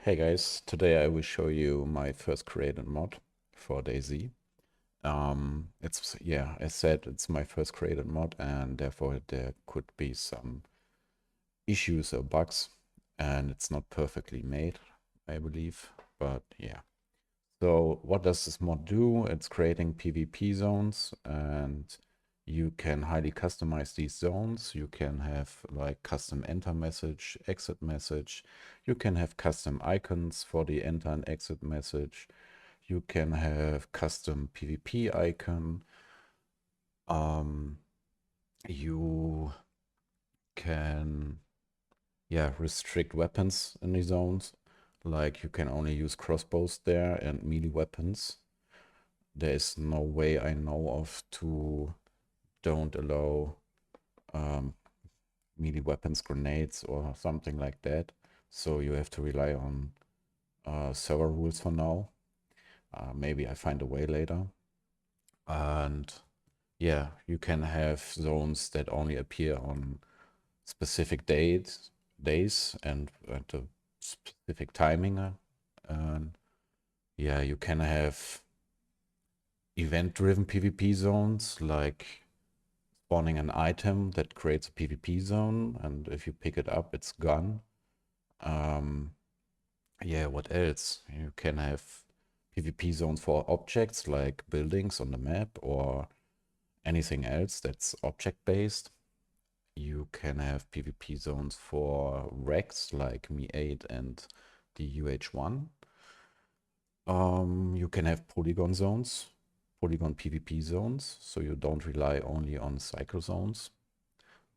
Hey guys, today I will show you my first created mod for DayZ. As said, it's my first created mod and therefore there could be some issues or bugs and it's not perfectly made, I believe, but yeah. So what does this mod do? It's creating PvP zones and you can highly customize these zones. You can have like custom enter message, exit message. You can have custom icons for the enter and exit message. You can have custom PvP icon. You can, restrict weapons in the zones. Like you can only use crossbows there and melee weapons. There is no way I know of to don't allow melee weapons, grenades, or something like that. So you have to rely on server rules for now. Maybe I find a way later. And yeah, you can have zones that only appear on specific days and at a specific timing. And yeah, you can have event-driven PvP zones, like spawning an item that creates a PvP zone, and if you pick it up, it's gone. Yeah, what else? You can have PvP zones for objects like buildings on the map or anything else that's object-based. You can have PvP zones for wrecks like Me8 and the UH1. You can have polygon zones, polygon PvP zones, so you don't rely only on cycle zones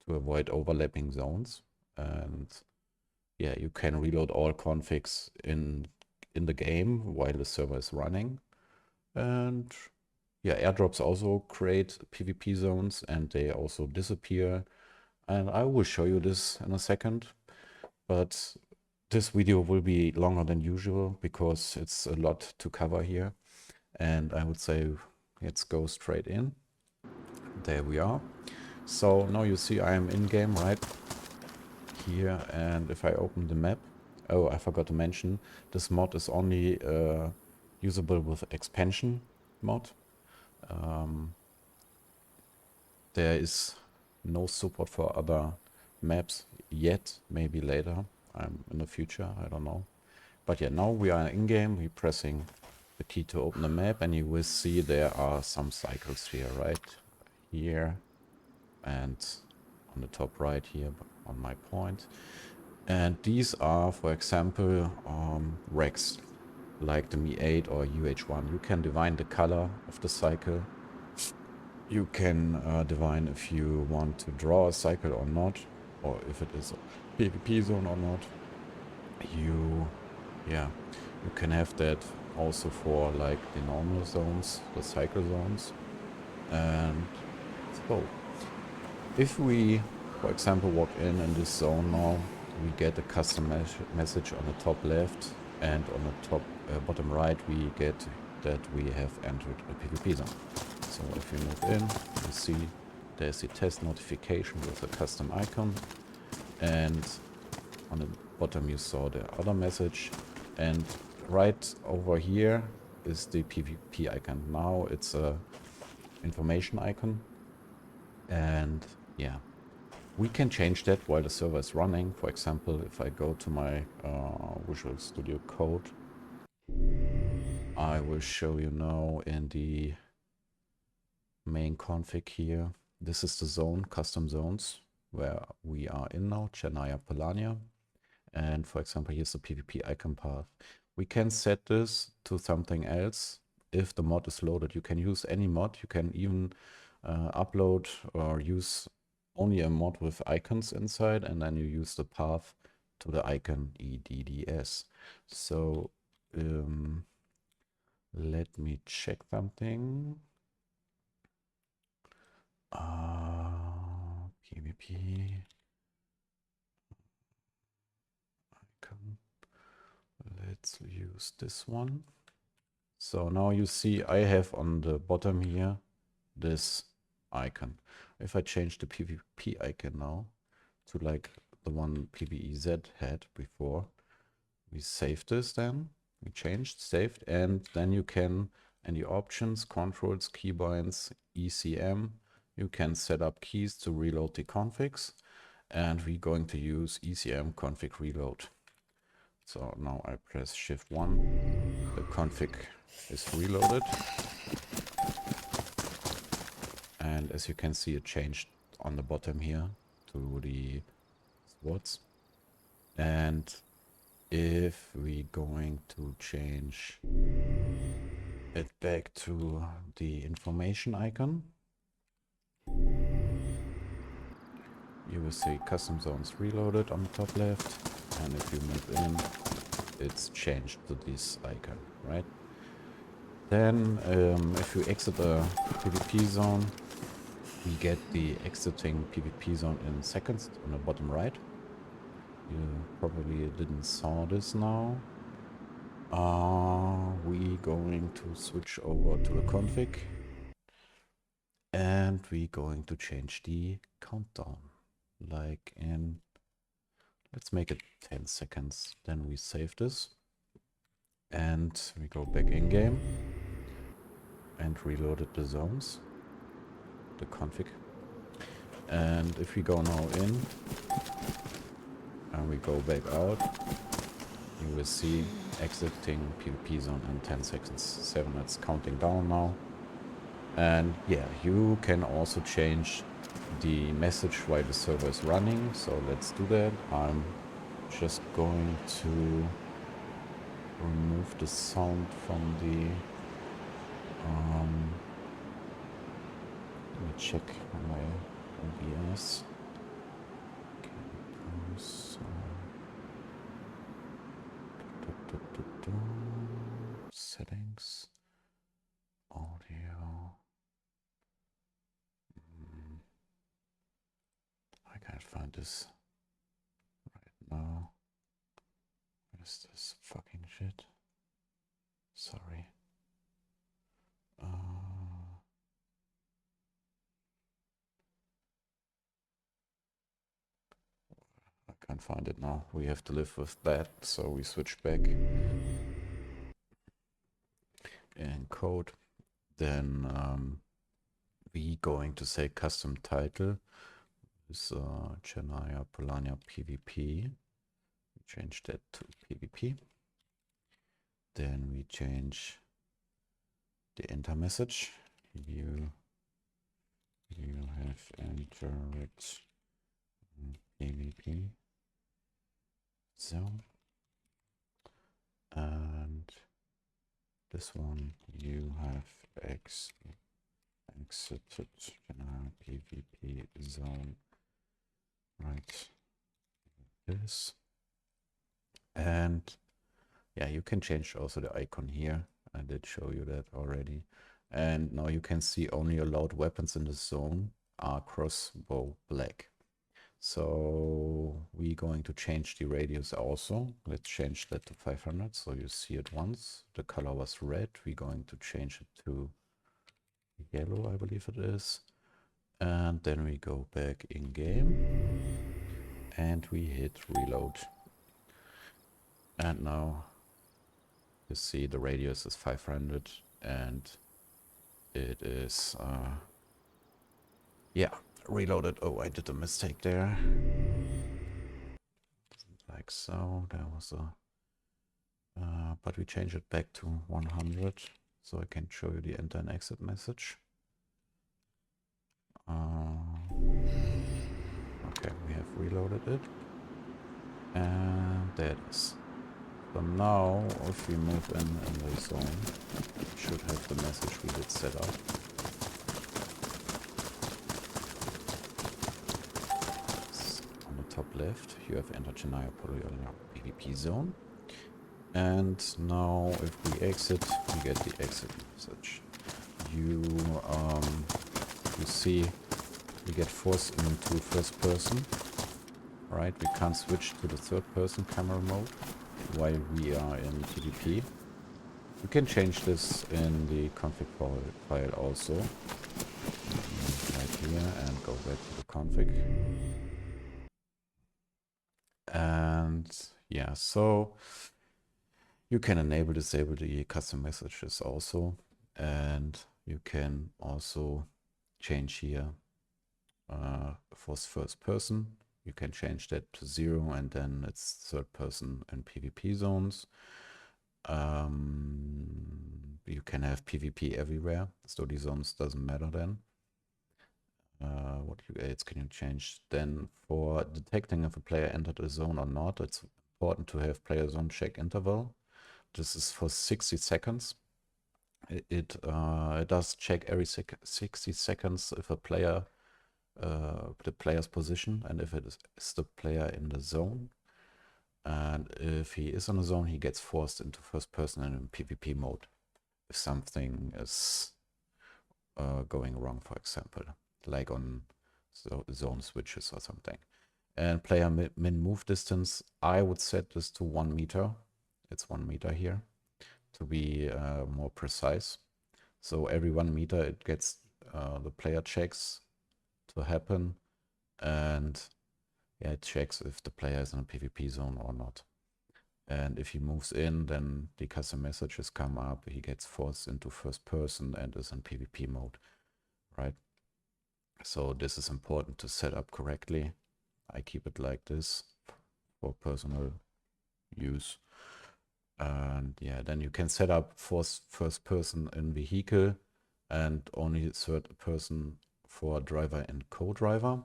to avoid overlapping zones. And yeah, you can reload all configs in the game while the server is running. And yeah, airdrops also create PvP zones and they also disappear. And I will show you this in a second. But this video will be longer than usual because it's a lot to cover here. And I would say let's go straight in. There we are. So now you see I am in game right here, and if I open the map, oh, I forgot to mention, this mod is only usable with expansion mod. There is no support for other maps yet, maybe later, in the future, I don't know. But yeah, now we are in game, we're pressing the key to open the map, and you will see there are some cycles here, right? Here, and on the top right here on my point. And these are, for example, wrecks, like the Me8 or UH1. You can define the color of the cycle. You can define if you want to draw a cycle or not, or if it is a PvP zone or not. You can have that also for like the normal zones, the cycle zones. And so, if we, for example, walk in this zone now, we get a custom message on the top left, and on the top bottom right, we get that we have entered a PvP zone. So if we move in, you see there's the test notification with a custom icon, and on the bottom you saw the other message, and right over here is the PvP icon. Now it's a information icon, and yeah, we can change that while the server is running. For example, if I go to my Visual Studio Code, I will show you now in the main config here. This is the zone, custom zones, where we are in now, Chennai Polania. And for example, here's the PvP icon path. We can set this to something else. If the mod is loaded, you can use any mod. You can even upload or use only a mod with icons inside, and then you use the path to the icon EDDS. So let me check something. PvP icon. Let's use this one. So now you see I have on the bottom here this icon. If I change the PvP icon now to like the one PVEZ had before, We save this then. We changed, saved, and then you can, in the options, controls, keybinds, ECM, you can set up keys to reload the configs. And we're going to use ECM config reload. So now I press Shift 1. The config is reloaded. And as you can see, it changed on the bottom here to the squads. And if we're going to change it back to the information icon, you will see custom zones reloaded on the top left. And if you move in, it's changed to this icon, right? Then if you exit a PvP zone, we get the exiting PvP zone in seconds on the bottom right. You probably didn't saw this now. We going to switch over to the config. And we're going to change the countdown. Like in, let's make it 10 seconds. Then we save this. And we go back in game. And reloaded the zones. The config. And if we go now in. And we go back out. You will see exiting PvP zone in 10 seconds. 7, that's counting down now. And yeah, you can also change the message while the server is running. So let's do that. I'm just going to remove the sound from the... let me check my OBS. Settings, audio. I can't find this right now. Where's this fucking shit? Sorry. I can't find it now. We have to live with that, so we switch back. In code, then we going to say custom title is Chennai Polania PvP. We change that to PvP. Then we change the enter message. You have entered PvP zone, and this one, you have exited PvP zone, right? This. And yeah, you can change also the icon here. I did show you that already. And now you can see only allowed weapons in the zone are crossbow black. So we're going to change the radius also. Let's change that to 500 so you see it once. The color was red. We're going to change it to yellow, I believe it is. And then we go back in game and we hit reload. And now you see the radius is 500 and it is, yeah, reloaded. Oh, I did a mistake there. Like so, there was a, but we change it back to 100 so I can show you the enter and exit message. Okay, we have reloaded it. And there it is. So now, if we move in the zone, it should have the message we did set up. On the top left, you have entered Chennai Polygon PvP zone. And now, if we exit, we get the exit message. You see, we get forced into first person. Right, we can't switch to the third person camera mode while we are in PvP. We can change this in the config file also. Right here and go back to the config. And yeah, so You can enable, disable the custom messages also, and you can also change here for first person. You can change that to 0 and then it's third person in PvP zones. You can have PvP everywhere, so the zones doesn't matter then. What else can you change? Then for detecting if a player entered a zone or not, it's important to have player zone check interval. This is for 60 seconds. It does check every 60 seconds if a player, the player's position, and if it is the player in the zone. And if he is in the zone, he gets forced into first person and in PvP mode. If something is going wrong, for example, like on zone switches or something. And player min move distance, I would set this to 1 meter. It's 1 meter here to be more precise. So every 1 meter it gets the player checks to happen, and yeah, it checks if the player is in a PvP zone or not. And if he moves in, then the custom messages come up. He gets forced into first person and is in PvP mode, right? So this is important to set up correctly. I keep it like this for personal use. And yeah, then you can set up first person in vehicle and only third person for driver and co-driver.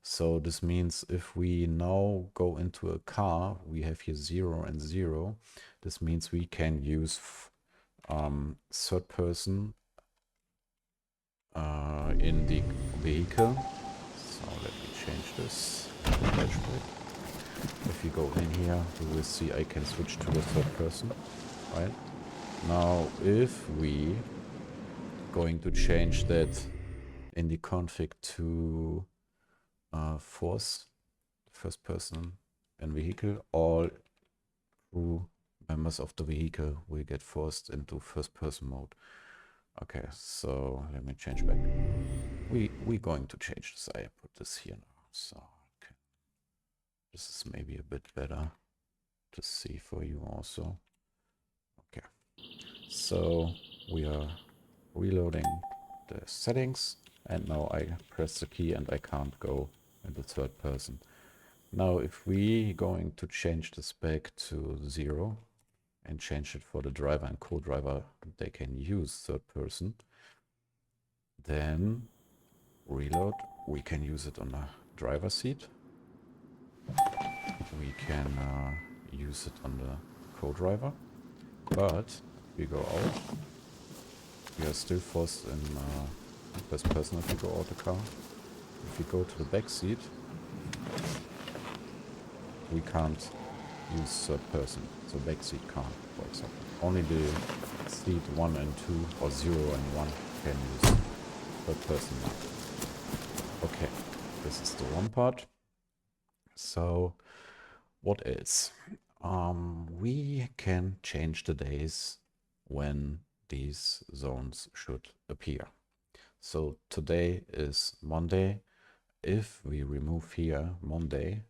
So this means if we now go into a car, we have here 0 and 0. This means we can use third person in the vehicle. So let me change this dashboard. If you go in here, you will see I can switch to the third person, right? Now, if we going to change that in the config to force first person in vehicle, all crew members of the vehicle will get forced into first person mode. Okay, so let me change back. We're going to change this. I put this here now, so okay. This is maybe a bit better to see for you also. Okay, so we are reloading the settings, and now I press the key and I can't go into third person. Now if we going to change this back to 0 and change it for the driver and co-driver, they can use third person, then reload, we can use it on the driver seat. We can use it on the co-driver, but if we go out, we are still forced in first person if we go out the car. If we go to the back seat, we can't use third person, so back seat can't, for example. Only the seat 1 and 2 or 0 and 1 can use third person now. Okay, this is the one part. So what else? We can change the days when these zones should appear. So today is Monday. If we remove here Monday,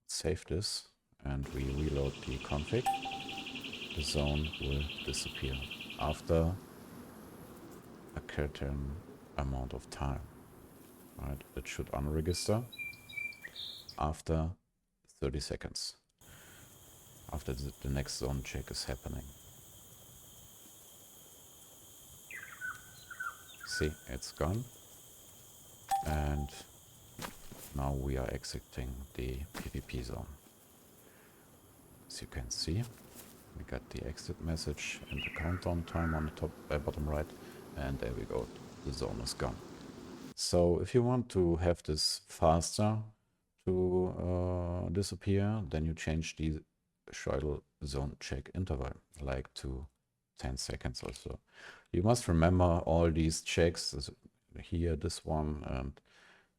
save this, and we reload the config, the zone will disappear after a certain amount of time. Right? It should unregister after 30 seconds, after the next zone check is happening. See, it's gone. And now we are exiting the PvP zone. As you can see, we got the exit message and the countdown time on the top, bottom right, and there we go, the zone is gone. So if you want to have this faster to disappear, then you change the shuttle zone check interval, like to 10 seconds or so. You must remember all these checks, here, this one, and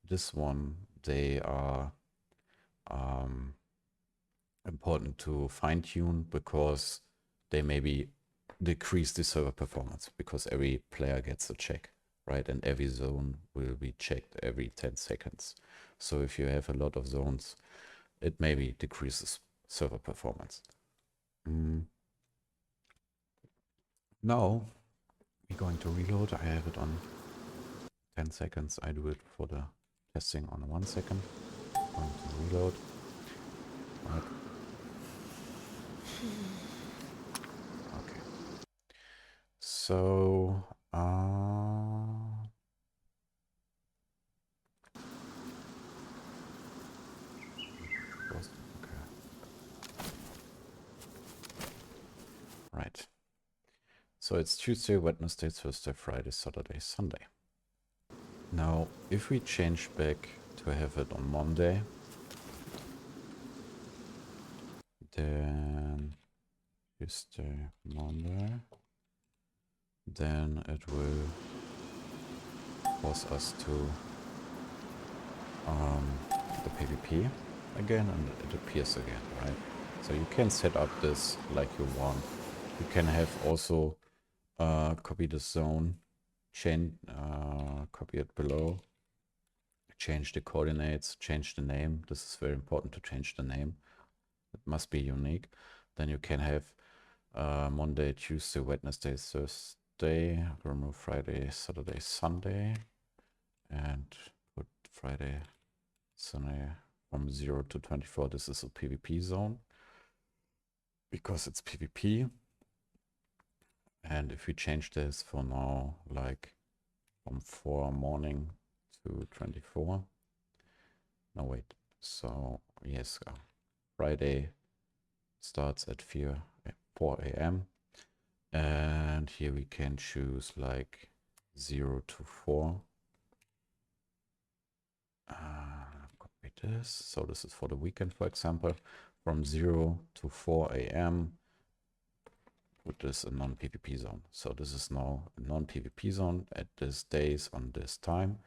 this one, they are important to fine-tune because they maybe decrease the server performance because every player gets a check, right? And every zone will be checked every 10 seconds. So if you have a lot of zones, it maybe decreases server performance. Now we're going to reload. I have it on 10 seconds. I do it for the testing on 1 second. Going to reload. Right. Okay. So, okay. Right. So it's Tuesday, Wednesday, Thursday, Friday, Saturday, Sunday. Now, if we change back to have it on Monday, then Tuesday, Monday, then it will force us to the PvP again, and it appears again, right? So you can set up this like you want. You can have also copy the zone, copy it below, change the coordinates, change the name. This is very important to change the name. It must be unique. Then you can have Monday, Tuesday, Wednesday, Thursday, remove Friday, Saturday, Sunday, and put Friday, Sunday from 0 to 24. This is a PvP zone because it's PvP. And if we change this for now, like from 4 morning to 24. No, wait. So, yes, Friday starts at 4 a.m. And here we can choose like 0 to 4. Copy this. So this is for the weekend, for example, from 0 to 4 a.m. Put this a non-PvP zone. So this is now a non-PvP zone at this days on this time.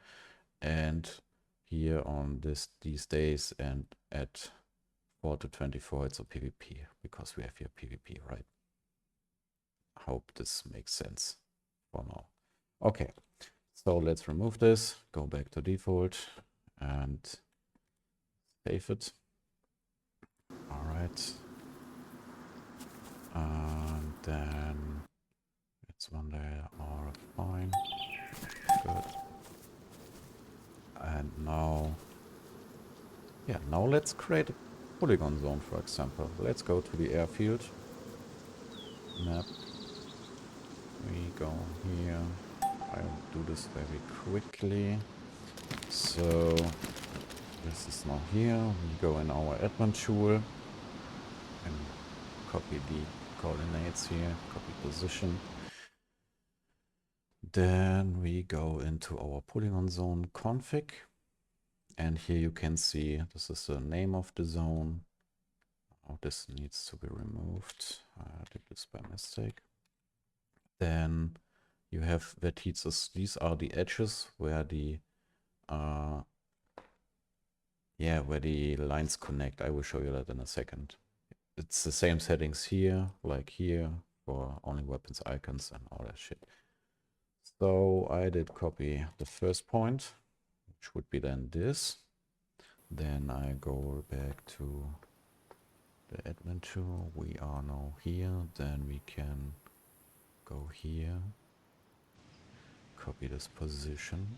And here on these days and at 4 to 24, it's a PvP because we have here PvP, right? Hope this makes sense for now. Okay, so let's remove this, go back to default and save it. All right. And then it's Monday, all fine. Good. And now, yeah, now let's create a polygon zone, for example. Let's go to the airfield map. We go here. I'll do this very quickly. So this is now here. We go in our admin tool and copy the coordinates here, copy position. Then we go into our polygon zone config. And here you can see this is the name of the zone. Oh, this needs to be removed. I did this by mistake. Then you have vertices. These are the edges where the where the lines connect. I will show you that in a second. It's the same settings here, like here, for only weapons icons and all that shit. So I did copy the first point, which would be then this. Then I go back to the admin tool. We are now here. Then we can go here, copy this position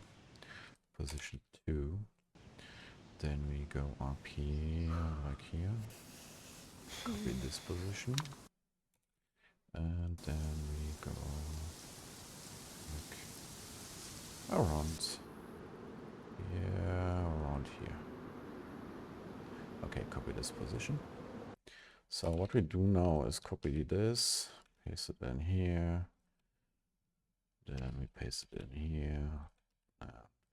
2. Then we go up here, like here, copy this position, and then we go like around here. Okay, copy this position. So what we do now is copy this, paste it in here, then we paste it in here,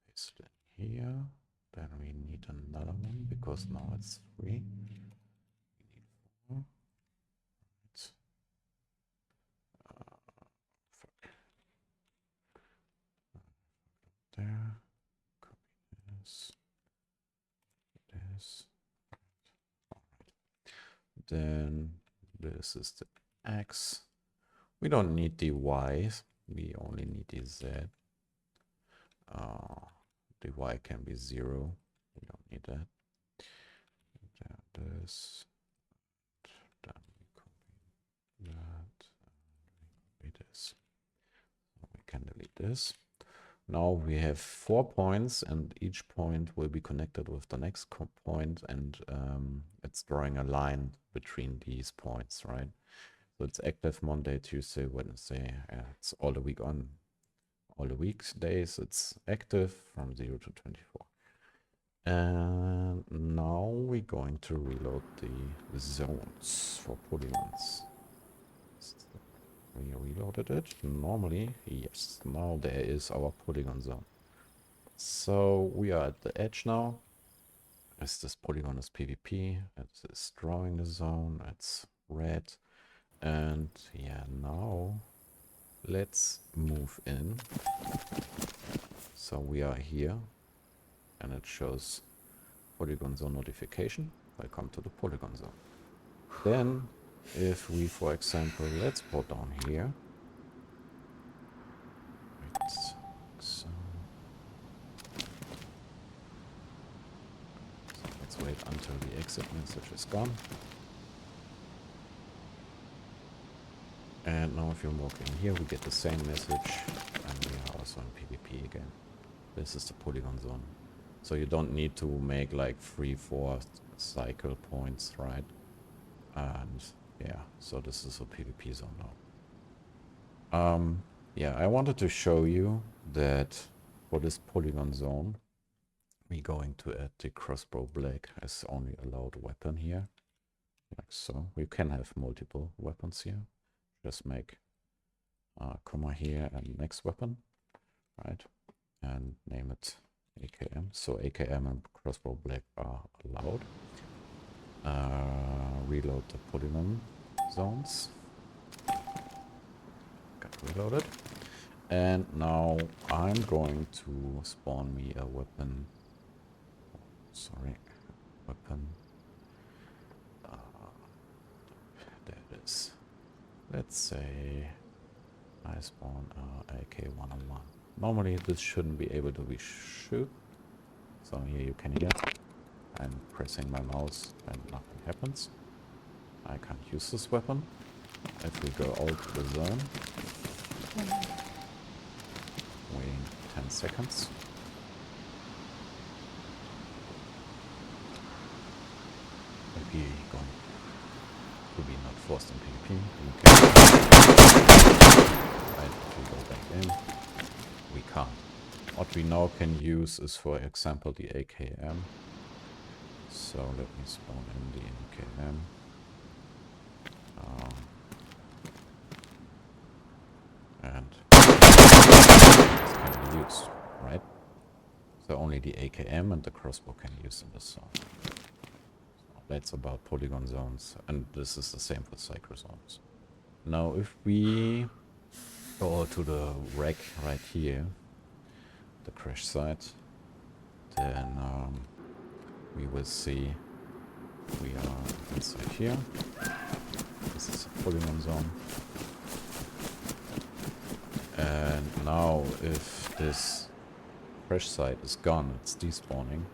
paste it in here. Then we need another one because now it's 3. We need 4. Right. Fuck. There. Copy this. This. All right. Then this is the X. We don't need the Y. We only need the Z. The Y can be 0. We don't need that. Then this. Then we copy that. And we copy this. this. Now we have 4 points, and each point will be connected with the next point, and it's drawing a line between these points, right? So it's active Monday, Tuesday, Wednesday. It's all the week on, all the weekdays. It's active from 0 to 24. And now we're going to reload the zones for polygons. We reloaded it. Normally, yes. Now there is our polygon zone. So we are at the edge now. As this polygon is PvP, it's drawing the zone. It's red. And yeah, now let's move in. So we are here, and it shows polygon zone notification. Welcome to the polygon zone. Then, if we, for example, let's put down here. Right, so let's wait until the exit message is gone. And now if you walk in here, we get the same message, and we are also in PvP again. This is the polygon zone. So you don't need to make like 3-4 cycle points, right? And yeah, so this is a PvP zone now. Yeah, I wanted to show you that for this polygon zone, we're going to add the crossbow black as only allowed weapon here. Like so. We can have multiple weapons here. Just make a comma here and next weapon, right? And name it AKM. So AKM and crossbow black are allowed. Reload the polygon zones. Got reloaded. And now I'm going to spawn me a weapon. Sorry, weapon. There it is. Let's say I spawn AK-101. Normally this shouldn't be able to be shoot. So here you can hear I'm pressing my mouse and nothing happens. I can't use this weapon. If we go out to the zone, waiting 10 seconds. Maybe going to be not forced in PvP. Right, if we go back in, we can't. What we now can use is, for example, the AKM. So let me spawn in the AKM. And this can be used, right? So only the AKM and the crossbow can use in this zone. So that's about polygon zones, and this is the same for cycle zones. Now if we go to the wreck right here, the crash site, then we will see we are inside here. This is a polygon zone. And now if this crash site is gone, it's despawning.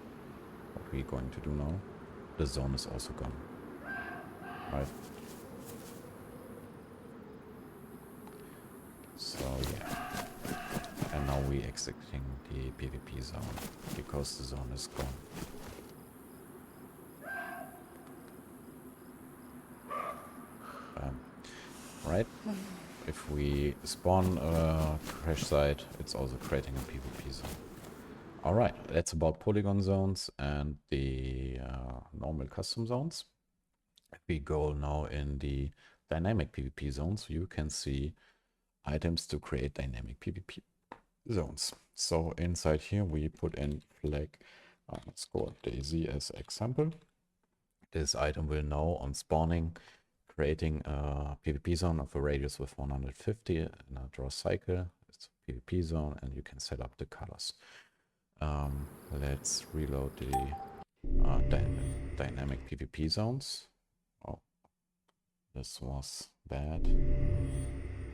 What we're going to do now, the zone is also gone. Right? So yeah. And now we're exiting the PvP zone because the zone is gone. Right? If we spawn a crash site, it's also creating a PvP zone. Alright, that's about polygon zones and the normal custom zones. If we go now in the dynamic PvP zones, you can see items to create dynamic PvP zones. So inside here we put in flag, let's go DayZ as example. This item will now on spawning creating a PvP zone of a radius with 150 in a draw cycle. It's a PvP zone, and you can set up the colors. Let's reload the dynamic PvP zones. Oh, this was bad.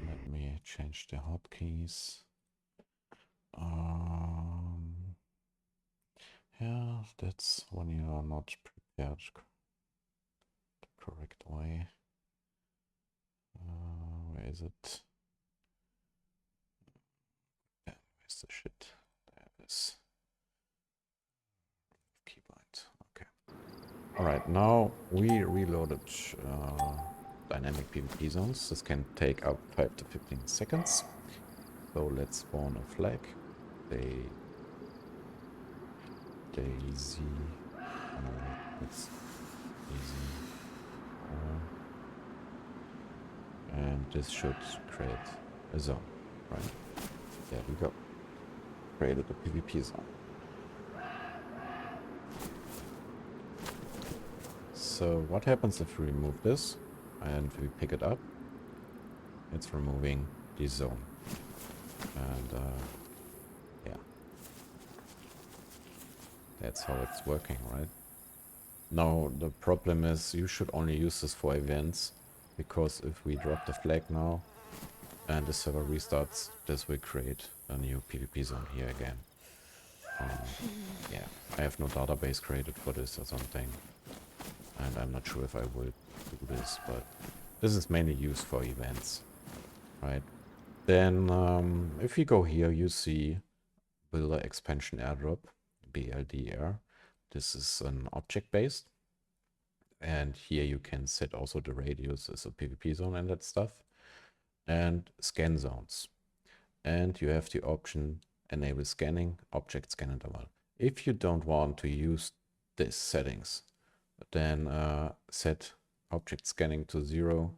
Let me change the hotkeys. Yeah, that's when you are not prepared the correct way. Where is it? the shit? There it is. Keybind. Okay. Alright, now we reloaded dynamic PvP zones. This can take up 5 to 15 seconds. So let's spawn a flag. DayZ. It's DayZ. And this should create a zone, right? There we go. Created a PvP zone. So what happens if we remove this and we pick it up? It's removing the zone. And yeah, that's how it's working, right? Now the problem is you should only use this for events, because if we drop the flag now and the server restarts, this will create a new PvP zone here again. Yeah, I have no database created for this or something, and I'm not sure if I will do this, but this is mainly used for events, right? Then if you go here, you see Builder Expansion Airdrop, BLDR. This is an object-based, and here you can set also the radius as a PvP zone and that stuff, and scan zones. And you have the option enable scanning, object scan interval. If you don't want to use these settings, then set object scanning to 0.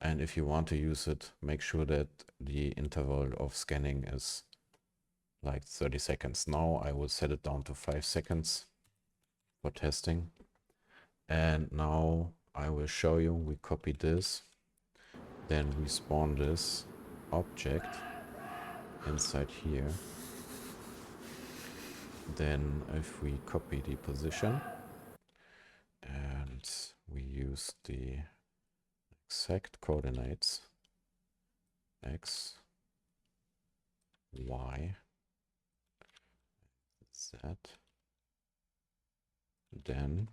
And if you want to use it, make sure that the interval of scanning is like 30 seconds. Now I will set it down to 5 seconds for testing. And now I will show you, we copy this, then we spawn this object inside here. Then if we copy the position and we use the exact coordinates, X, Y, Z, then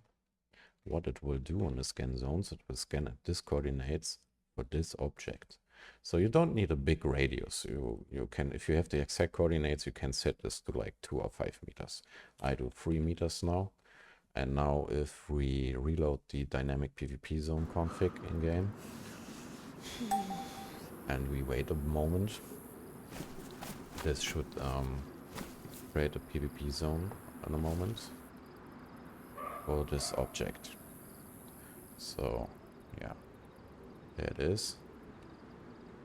what it will do on the scan zones, it will scan at this coordinates for this object. So you don't need a big radius. You can, if you have the exact coordinates, you can set this to like 2 or 5 meters. I do 3 meters now. And now if we reload the dynamic PvP zone config in game and we wait a moment, this should create a PvP zone in a moment for this object. So yeah, there it is.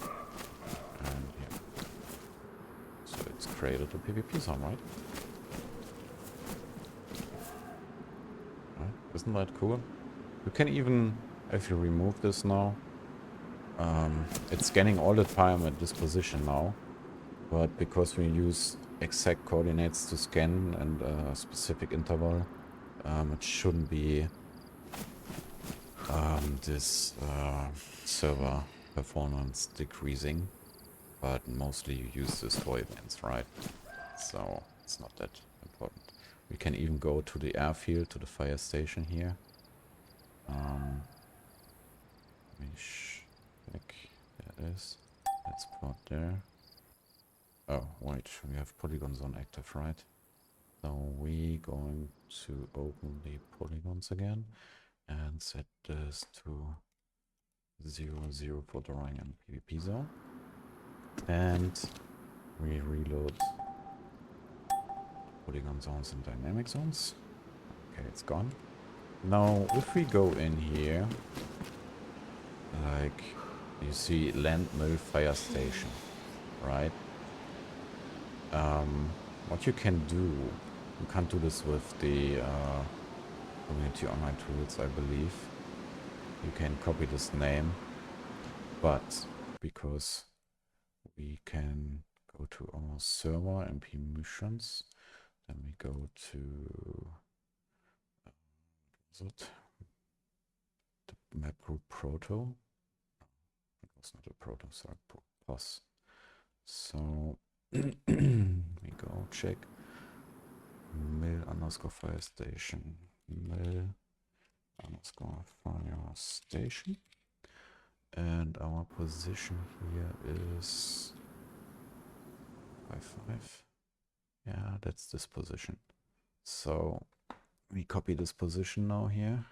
And yeah, so it's created a PvP zone, right? Right? Isn't that cool? You can even, if you remove this now, it's scanning all the time at this position now, but because we use exact coordinates to scan and a specific interval, it shouldn't be this server performance decreasing, but mostly you use this for events, right? So it's not that important. We can even go to the airfield, to the fire station here. Let me check. There it is. Let's put there. Oh, wait, we have Polygon zone active, right? So we going to open the polygons again and set this to 0, for drawing and PvP zone. And we reload polygon zones and dynamic zones. Okay, it's gone. Now, if we go in here, like you see land mill fire station, right? What you can do, you can't do this with the community online tools, I believe. You can copy this name, but because we can go to our server and permissions, then we go to what was it? The map group proto. It was not a proto, sorry, plus. So we go check mill underscore fire station, mill underscore fire station, and our position here is 5. Yeah, that's this position. So we copy this position now here.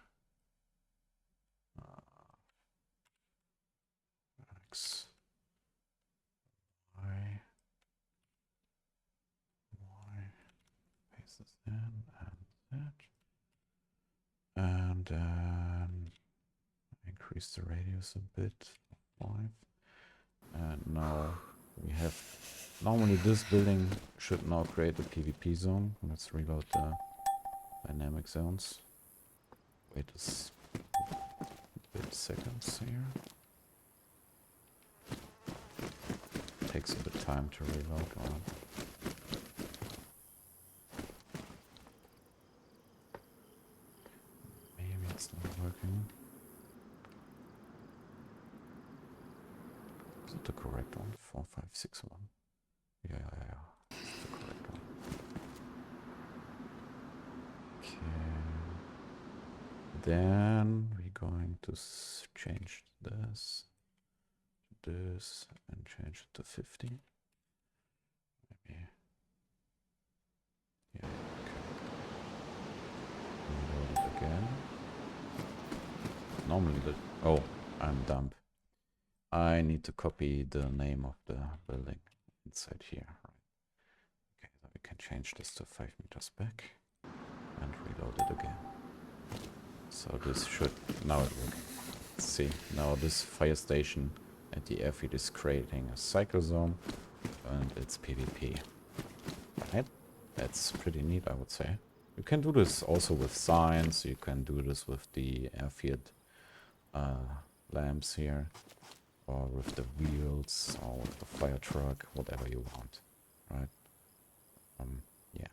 X, Y, paste this in, and that. And then increase the radius a bit, 5. And now we have, normally this building should now create a PvP zone. Let's reload the dynamic zones. Wait a bit seconds here. Takes a bit time to reload on. Maybe it's not working. Is it the correct one? 4561. Yeah. It's the correct one. Okay. Then we're going to change this, and change it to 50. Maybe. Yeah. Okay. Reload it again. Normally oh, I'm dumb. I need to copy the name of the building inside here. Right. Okay, so we can change this to 5 meters back and reload it again. So this should, now it works. See, now this fire station at the airfield is creating a cycle zone and it's PvP. Right? That's pretty neat, I would say. You can do this also with signs, you can do this with the airfield lamps here, or with the wheels, or with the fire truck, whatever you want, right? Yeah,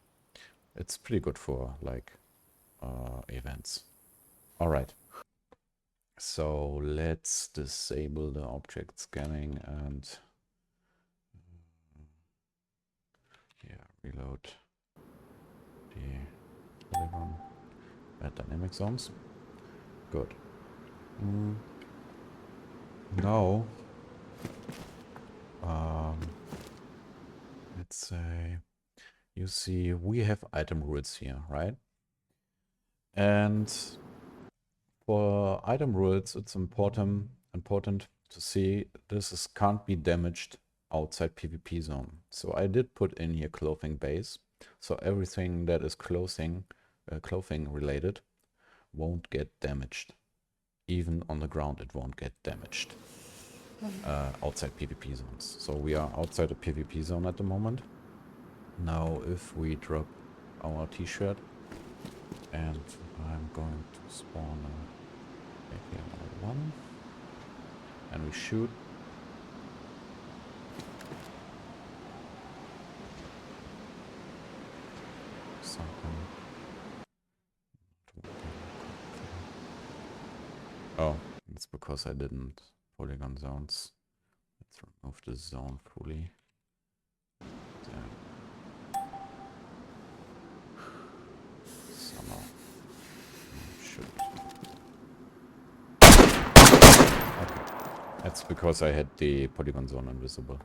it's pretty good for like events. All right, so let's disable the object scanning and yeah, reload the Polygon dynamic zones. Good. Now, let's say, you see, we have item rules here, right? And for item rules, it's important to see this can't be damaged outside PvP zone. So I did put in here clothing base. So everything that is clothing related won't get damaged. Even on the ground, it won't get damaged outside PvP zones. So we are outside the PvP zone at the moment. Now, if we drop our t-shirt, and I'm going to spawn maybe another one, and we shoot. Something. Oh, it's because I didn't polygon zones. Let's remove the zone fully. There. Somehow. Shoot. Okay. That's because I had the polygon zone invisible.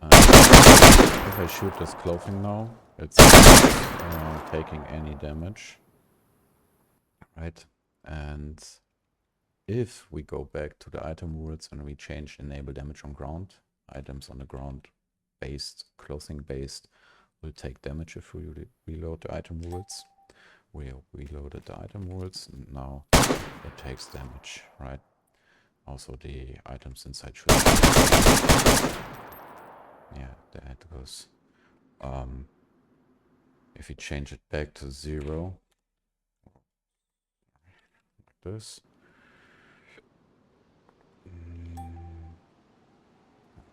If I shoot this clothing now, it's not taking any damage. Right? And if we go back to the item rules and we change enable damage on ground, items on the ground based, clothing based, will take damage if we reload the item rules. We reloaded the item rules and now it takes damage, right? Also the items inside should. Yeah, there it goes. If we change it back to 0, like this.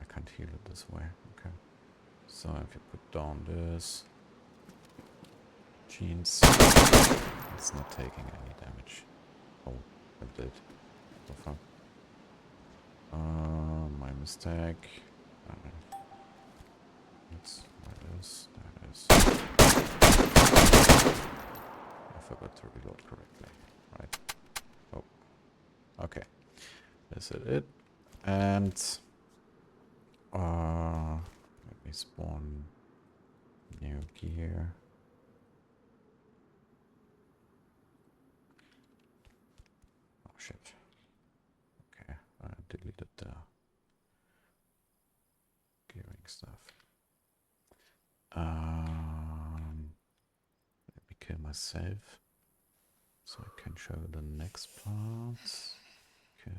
I can't heal it this way. Okay. So if you put down this jeans, it's not taking any damage. Oh, it did. So far. My mistake. That's where it is. There it is. I forgot to reload correctly. Right. Oh. Okay. Is it? And let me spawn New gear. Oh shit. Okay, I deleted the gearing stuff. Let me kill myself so I can show the next part. Okay,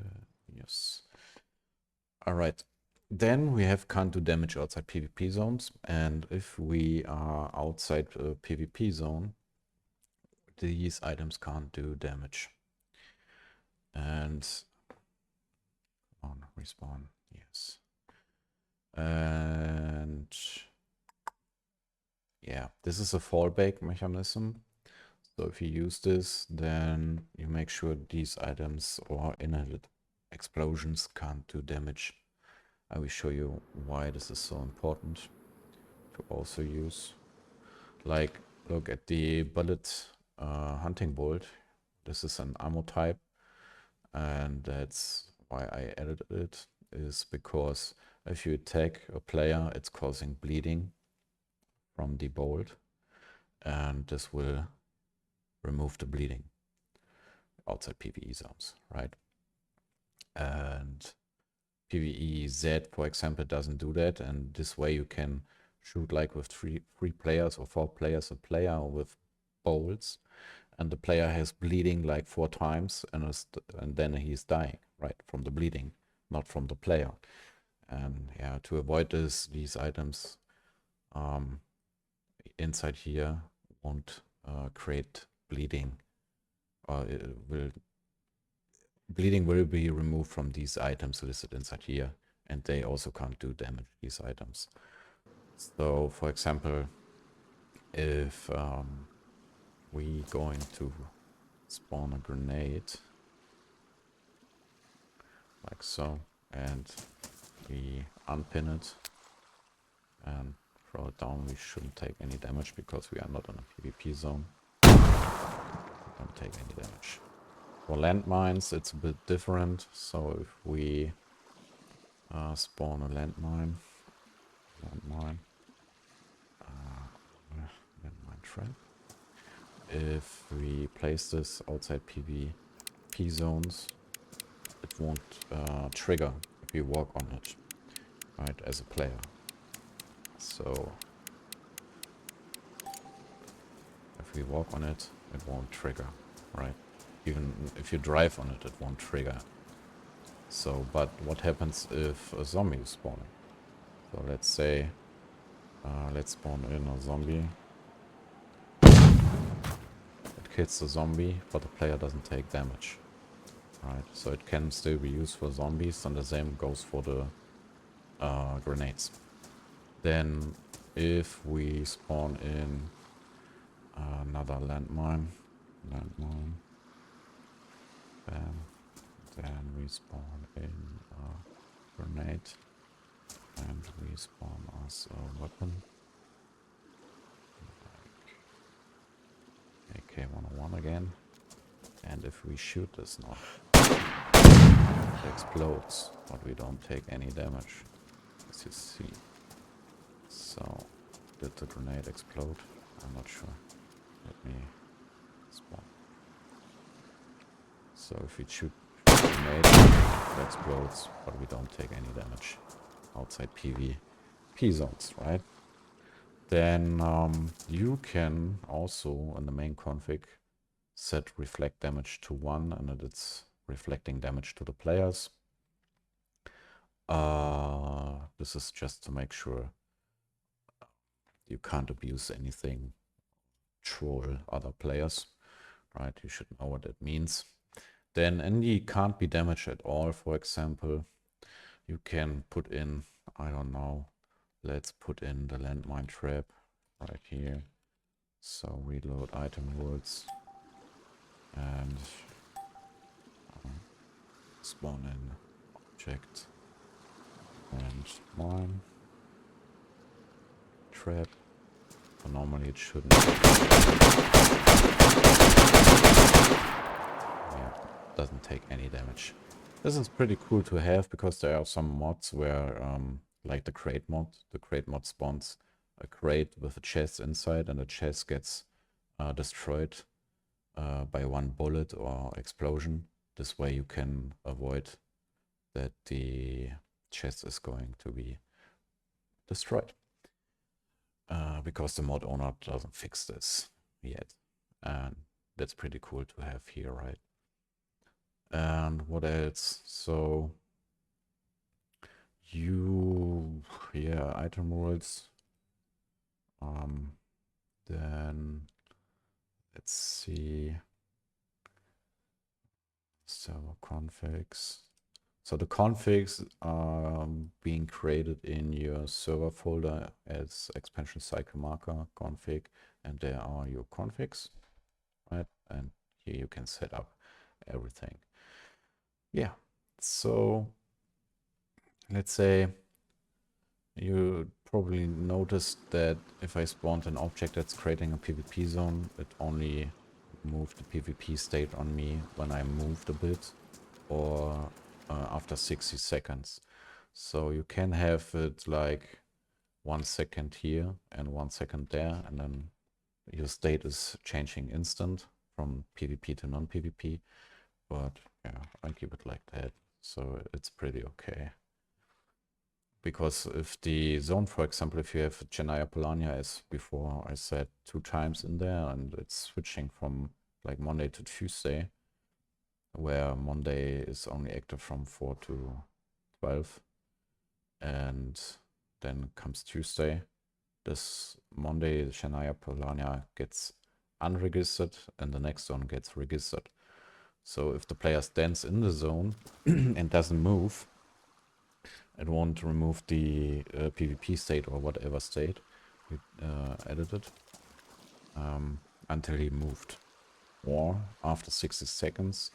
yes. Alright. Then we have can't do damage outside PvP zones, and if we are outside a PvP zone, these items can't do damage. And on respawn, yes. And yeah, this is a fallback mechanism. So if you use this, then you make sure these items or inhaled explosions can't do damage. I will show you why this is so important to also use. Like, look at the bullet hunting bolt. This is an ammo type, and that's why I added it, is because if you attack a player, it's causing bleeding from the bolt, and this will remove the bleeding outside PVE zones, right? And PVE Z, for example, doesn't do that, and this way you can shoot like with three players or 4 players a player with bolts, and the player has bleeding like 4 times, and then he's dying, right, from the bleeding, not from the player. And yeah, to avoid this, these items inside here won't create bleeding, or bleeding will be removed from these items listed inside here, and they also can't do damage, these items. So for example, if we going to spawn a grenade like so, and we unpin it and throw it down, we shouldn't take any damage because we are not in a PvP zone. We don't take any damage. For landmines, it's a bit different. So if we spawn a landmine trap, if we place this outside PvP zones, it won't trigger if you walk on it, right, as a player. So if we walk on it, it won't trigger, right? Even if you drive on it, it won't trigger. So, but what happens if a zombie is spawning? So let's say, let's spawn in a zombie. It kills the zombie, but the player doesn't take damage, right? So it can still be used for zombies, and the same goes for the grenades. Then if we spawn in another landmine, then we spawn in a grenade, and we spawn us a weapon, like AK-101 again, and if we shoot this now, it explodes, but we don't take any damage, as you see. So, did the grenade explode? I'm not sure. Let me spawn. So if we shoot the grenade, it explodes, but we don't take any damage outside PvP zones, right? Then you can also, in the main config, set reflect damage to 1, and it's reflecting damage to the players. This is just to make sure you can't abuse anything, troll other players, right? You should know what that means. Then any can't be damaged at all, for example, you can put in, I don't know, let's put in the landmine trap right here. So reload item rules and spawn in object and mine trap. So normally it shouldn't. Yeah, doesn't take any damage. This is pretty cool to have because there are some mods where like the crate mod spawns a crate with a chest inside, and the chest gets destroyed by one bullet or explosion. This way you can avoid that the chest is going to be destroyed. Because the mod owner doesn't fix this yet. And that's pretty cool to have here, right? And what else? So item rules. Then let's see. Server configs. So the configs are being created in your server folder as expansion cycle marker config, and there are your configs, right? And here you can set up everything. Yeah, so let's say you probably noticed that if I spawned an object that's creating a PvP zone, it only moved the PvP state on me when I moved a bit, or after 60 seconds. So you can have it like 1 second here and 1 second there, and then your state is changing instant from PvP to non-PvP. But yeah, I keep it like that, so it's pretty okay. Because if the zone, for example, if you have Chennai Polania, as before I said, 2 times in there, and it's switching from like Monday to Tuesday, where Monday is only active from 4 to 12, and then comes Tuesday. This Monday, the Chennai Polania gets unregistered, and the next zone gets registered. So if the player stands in the zone and doesn't move, it won't remove the PvP state or whatever state we edited until he moved. Or after 60 seconds,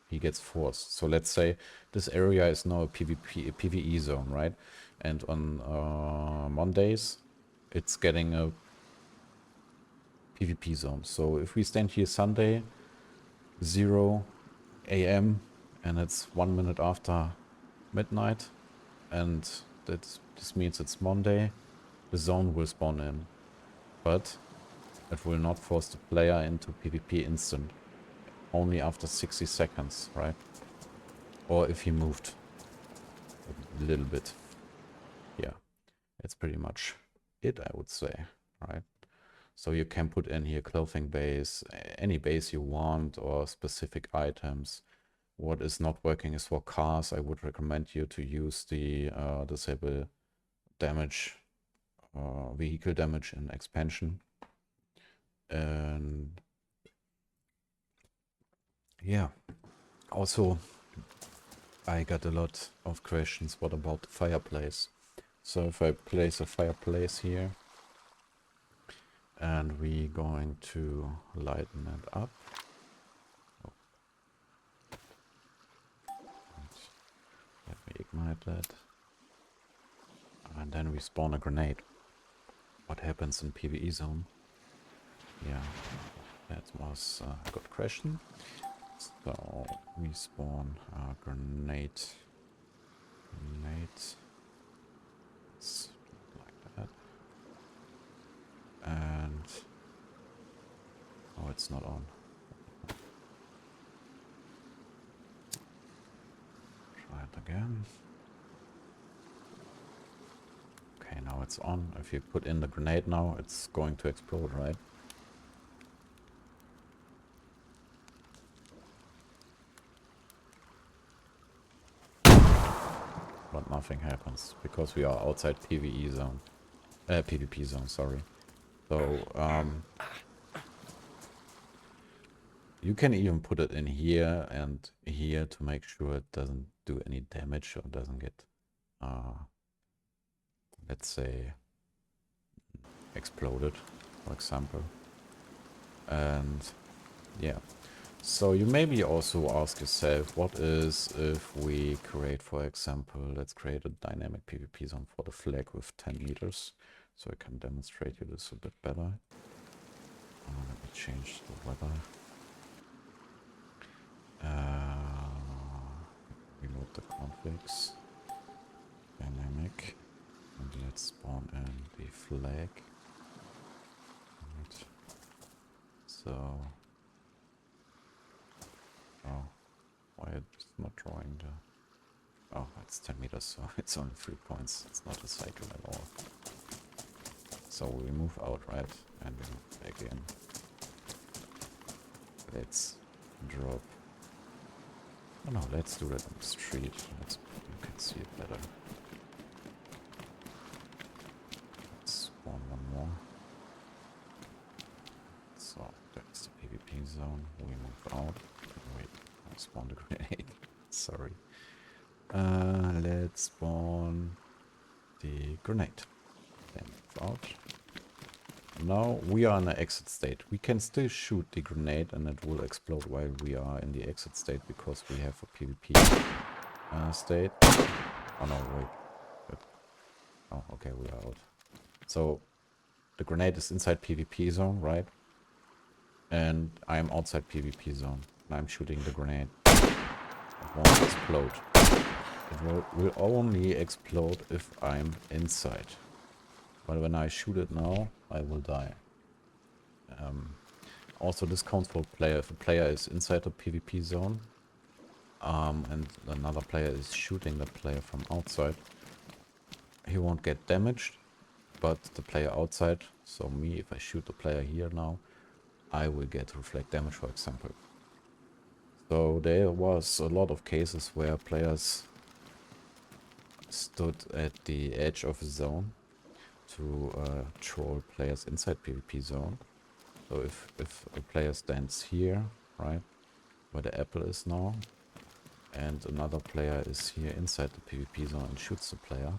he gets forced. So let's say this area is now a PvE zone, right? And on Mondays, it's getting a PvP zone. So if we stand here Sunday, 0 AM, and it's 1 minute after midnight, and this means it's Monday, the zone will spawn in. But it will not force the player into PvP instant. Only after 60 seconds, right? Or if he moved a little bit. Yeah, that's pretty much it, I would say, right? So you can put in here clothing base, any base you want, or specific items. What is not working is for cars. I would recommend you to use the disable damage, vehicle damage in expansion. And yeah, also I got a lot of questions. What about the fireplace? So if I place a fireplace here, and we're going to lighten it up. Oh. Let me ignite that. And then we spawn a grenade. What happens in PvE zone? Yeah, that was a good question. So we spawn a grenade. Like that. And oh, it's not on. Try it again. Okay, now it's on. If you put in the grenade now, it's going to explode, right? But nothing happens because we are outside PvE zone. PvP zone, sorry. So, you can even put it in here and here to make sure it doesn't do any damage or doesn't get, let's say, exploded, for example. And yeah. So you maybe also ask yourself, what is if we create, for example, let's create a dynamic PvP zone for the flag with 10 meters. So I can demonstrate you this a bit better. Let me change the weather. Reload the configs. Dynamic. And let's spawn in the flag. So, oh, why it's not drawing the... Oh, it's 10 meters, so it's only 3 points. It's not a cycle at all. So we move out, right? And we move back in. Let's drop... Oh no, let's do that on the street. You can see it better. Let's spawn one more. So, that's the PvP zone. We move out. Wait, I spawned a grenade. Sorry. Let's spawn the grenade. Then move out. Now we are in an exit state. We can still shoot the grenade and it will explode while we are in the exit state because we have a PvP state. Oh no, wait. But, oh, okay, we are out. So the grenade is inside PvP zone, right? And I'm outside PvP zone. And I'm shooting the grenade. It won't explode. It will only explode if I'm inside. But when I shoot it now, I will die. Also, this counts for player. If a player is inside the PvP zone, and another player is shooting the player from outside, he won't get damaged. But the player outside, so me, if I shoot the player here now, I will get reflect damage, for example. So there was a lot of cases where players stood at the edge of a zone to troll players inside PvP zone. So if a player stands here, right, where the apple is now, and another player is here inside the PvP zone and shoots the player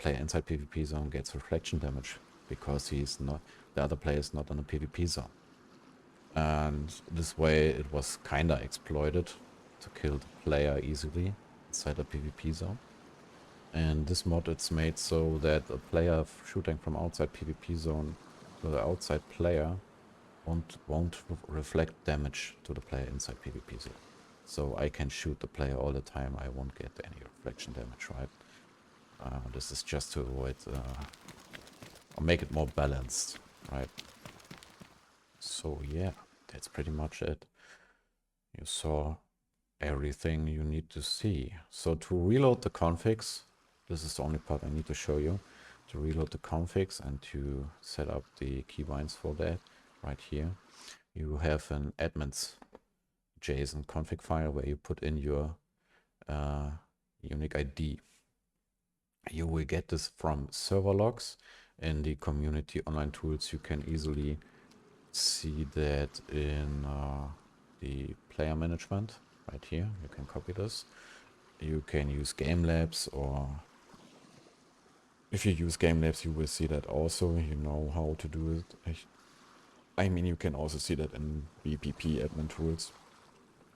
inside PvP zone gets reflection damage because he's not, the other player is not in a PvP zone. And this way it was kinda exploited to kill the player easily inside a PvP zone. And this mod it's made so that a player shooting from outside PvP zone to the outside player won't reflect damage to the player inside PvP zone. So I can shoot the player all the time, I won't get any reflection damage, right? This is just to avoid, or make it more balanced, right? So yeah, that's pretty much it. You saw everything you need to see. So to reload the configs, this is the only part I need to show you. To reload the configs and to set up the keybinds for that, right here, you have an admins JSON config file where you put in your unique ID. You will get this from server logs. In the community online tools, you can easily see that in the player management right here. You can copy this. You can use Game Labs, or if you use Game Labs, you will see that also. You know how to do it. I mean, you can also see that in VPP admin tools.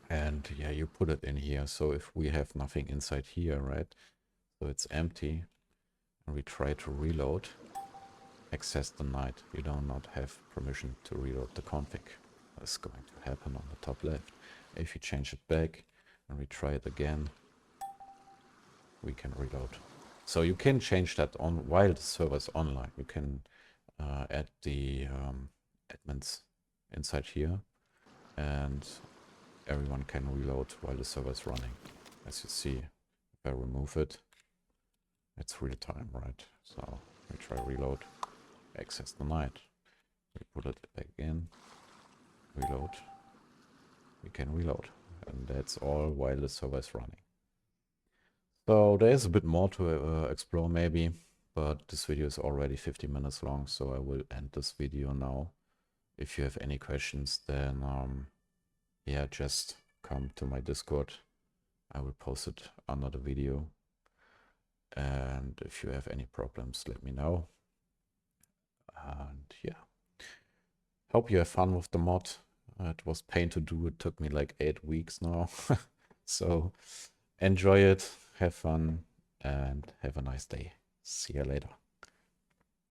And yeah, you put it in here. So if we have nothing inside here, right? So it's empty, and we try to reload. Access denied. You do not have permission to reload the config. That's going to happen on the top left. If you change it back and we try it again, we can reload. So you can change that on while the server is online. You can add the admins inside here, and everyone can reload while the server is running. As you see, if I remove it, it's real time, right? So we try reload. Access denied. We put it back in. Reload. We can reload. And that's all while the server is running. So there's a bit more to explore maybe, but this video is already 50 minutes long, so I will end this video now. If you have any questions, then yeah, just come to my Discord. I will post it under the video. And if you have any problems, let me know. And yeah, hope you have fun with the mod. It was pain to do. It took me like 8 weeks now. So enjoy it, have fun, and have a nice day. See you later.